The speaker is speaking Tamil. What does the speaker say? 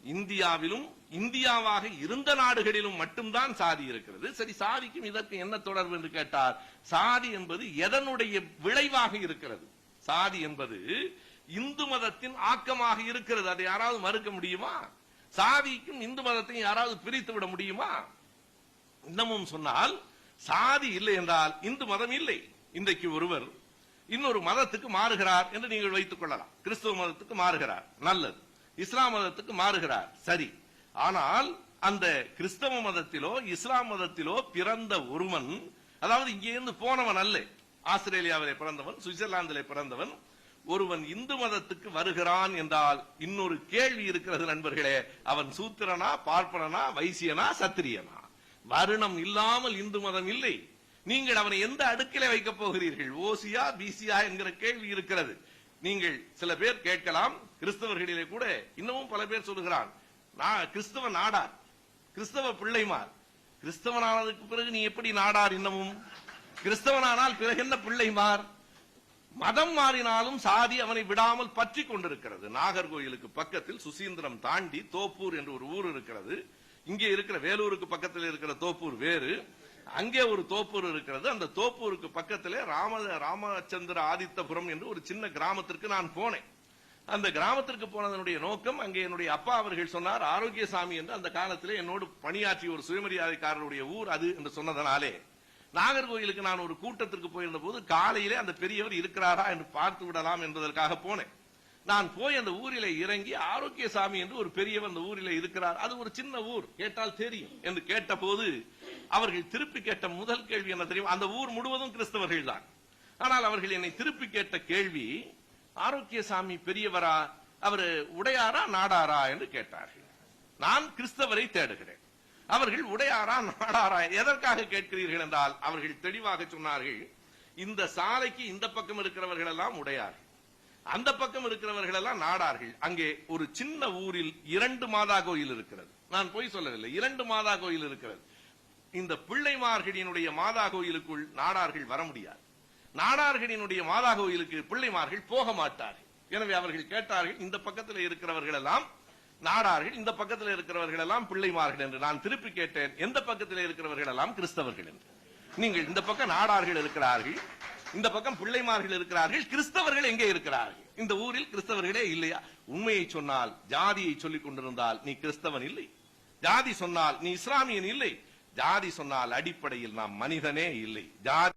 இந்தியாவிலும் இந்தியாவாக இருந்த நாடுகளிலும் மட்டும்தான் சாதி இருக்கிறது. சரி, சாதிக்கும் இதற்கு என்ன தொடர்பு என்று கேட்டால், சாதி என்பது எதனுடைய விளைவாக இருக்கிறது? சாதி என்பது இந்து மதத்தின் ஆக்கமாக இருக்கிறது. அதை யாராவது மறுக்க முடியுமா? சாதிக்கும் இந்து மதத்தையும் யாராவது பிரித்து விட முடியுமா? இன்னமும் சொன்னால், சாதி இல்லை என்றால் இந்து மதம் இல்லை. இன்றைக்கு ஒருவர் இன்னொரு மதத்துக்கு மாறுகிறார் என்று நீங்கள் வைத்துக் கொள்ளலாம். கிறிஸ்துவ மதத்துக்கு மாறுகிறார், நல்லது. இஸ்லாம் மதத்துக்கு மாறுகிறார், சரி. ஆனால் அந்த கிறிஸ்தவ மதத்திலோ இஸ்லாம் மதத்திலோ பிறந்த ஒருவன், அதாவது இங்கே இருந்து போனவன் அல்ல, ஆஸ்திரேலியாவிலே பிறந்தவன், சுவிட்சர்லாந்திலே பிறந்தவன், ஒருவன் இந்து மதத்துக்கு வருகிறான் என்றால் இன்னொரு கேள்வி இருக்கிறது நண்பர்களே. அவன் சூத்திரனா, பார்ப்பனனா, வைசியனா, சத்திரியனா? வருணம் இல்லாமல் இந்து மதம் இல்லை. நீங்கள் அவனை எந்த அடுக்கிலே வைக்கப் போகிறீர்கள்? ஓசியா, பிசியா என்கிற கேள்வி இருக்கிறது. நீங்கள் சில பேர் கேட்கலாம், கிறிஸ்தவர்களிலே கூட இன்னமும் பல பேர் சொல்லுகிறான், நான் கிறிஸ்தவ நாடார், கிறிஸ்தவ பிள்ளைமார். கிறிஸ்தவனானதுக்கு பிறகு நீ எப்படி நாடார்? இன்னமும் கிறிஸ்தவனானால் பிறகு என்ன பிள்ளைமார்? மதம் மாறினாலும் சாதி அவனை விடாமல் பற்றி கொண்டிருக்கிறது. நாகர்கோயிலுக்கு பக்கத்தில் சுசீந்திரம் தாண்டி தோப்பூர் என்று ஒரு ஊர் இருக்கிறது. இங்கே இருக்கிற வேலூருக்கு பக்கத்தில் இருக்கிற தோப்பூர் வேறு, அங்கே ஒரு தோப்பூர் இருக்கிறது. அந்த தோப்பூருக்கு பக்கத்திலே ராமச்சந்திர ஆதித்தபுரம் என்று ஒரு சின்ன கிராமத்திற்கு நான் போனேன். அந்த கிராமத்திற்கு போனதனுடைய நோக்கம், அங்கே என்னுடைய அப்பா அவர்கள் சொன்னார், ஆரோக்கியசாமி என்று அந்த காலத்திலே என்னோடு பணியாற்றிய ஒரு சுயமரியாதைக்காரருடைய ஊர் அது என்று சொன்னதனாலே, நாகர்கோயிலுக்கு நான் ஒரு கூட்டத்திற்கு போயிருந்த போது காலையிலே அந்த பெரியவர் இருக்கிறாரா என்று பார்த்து விடலாம் என்பதற்காக போனேன். நான் போய் அந்த ஊரிலே இறங்கி, ஆரோக்கியசாமி என்று ஒரு பெரியவர் அந்த ஊரிலே இருக்கிறார், அது ஒரு சின்ன ஊர், கேட்டால் தெரியும் என்று கேட்ட போது அவர்கள் திருப்பி கேட்ட முதல் கேள்வி என்ன தெரியும்? அந்த ஊர் முழுவதும் கிறிஸ்தவர்கள் தான். ஆனால் அவர்கள் என்னை திருப்பி கேட்ட கேள்வி, ஆரோக்கியசாமி பெரியவரா, அவர் உடையாரா நாடாரா என்று கேட்டார்கள். நான் கிறிஸ்தவரை தேடுகிறேன், அவர்கள் உடையாரா நாடாரா எதற்காக கேட்கிறீர்கள் என்றால், அவர்கள் தெளிவாக சொன்னார்கள், இந்த சாலைக்கு இந்த பக்கம் இருக்கிறவர்கள் எல்லாம் உடையார்கள், அந்த பக்கம் இருக்கிறவர்கள் எல்லாம் நாடார்கள். அங்கே ஒரு சின்ன ஊரில் 2 மாதா கோயில் இருக்கிறது. நான் போய் சொல்லவில்லை, 2 மாதா கோயில் இருக்கிறது. இந்த பிள்ளைமார்களினுடைய மாதா கோயிலுக்குள் நாடார்கள் வர முடியாது, நாடார்களினுடைய மாதா கோயிலுக்கு பிள்ளைமார்கள் போக மாட்டார்கள். எனவே அவர்கள் கேட்டார்கள், இந்த பக்கத்தில் இருக்கிறவர்கள் எல்லாம் நாடார்கள், இந்த பக்கத்தில் இருக்கிறவர்கள் எல்லாம் பிள்ளைமார்கள் என்று. நான் திருப்பி கேட்டேன், எந்த பக்கத்தில் இருக்கிறவர்கள் எல்லாம் கிறிஸ்தவர்கள் என்று. நீங்கள் இந்த பக்கம் நாடார்கள் இருக்கிறார்கள், இந்த பக்கம் பிள்ளைமார்கள் இருக்கிறார்கள், கிறிஸ்தவர்கள் எங்கே இருக்கிறார்கள்? இந்த ஊரில் கிறிஸ்தவர்களே இல்லையா? உண்மையை சொன்னால், ஜாதியை சொல்லிக் கொண்டிருந்தால் நீ கிறிஸ்தவன் இல்லை, ஜாதி சொன்னால் நீ இஸ்லாமியன் இல்லை, ஜாதி சொன்னால் அடிப்படையில் நாம் மனிதனே இல்லை. ஜாதி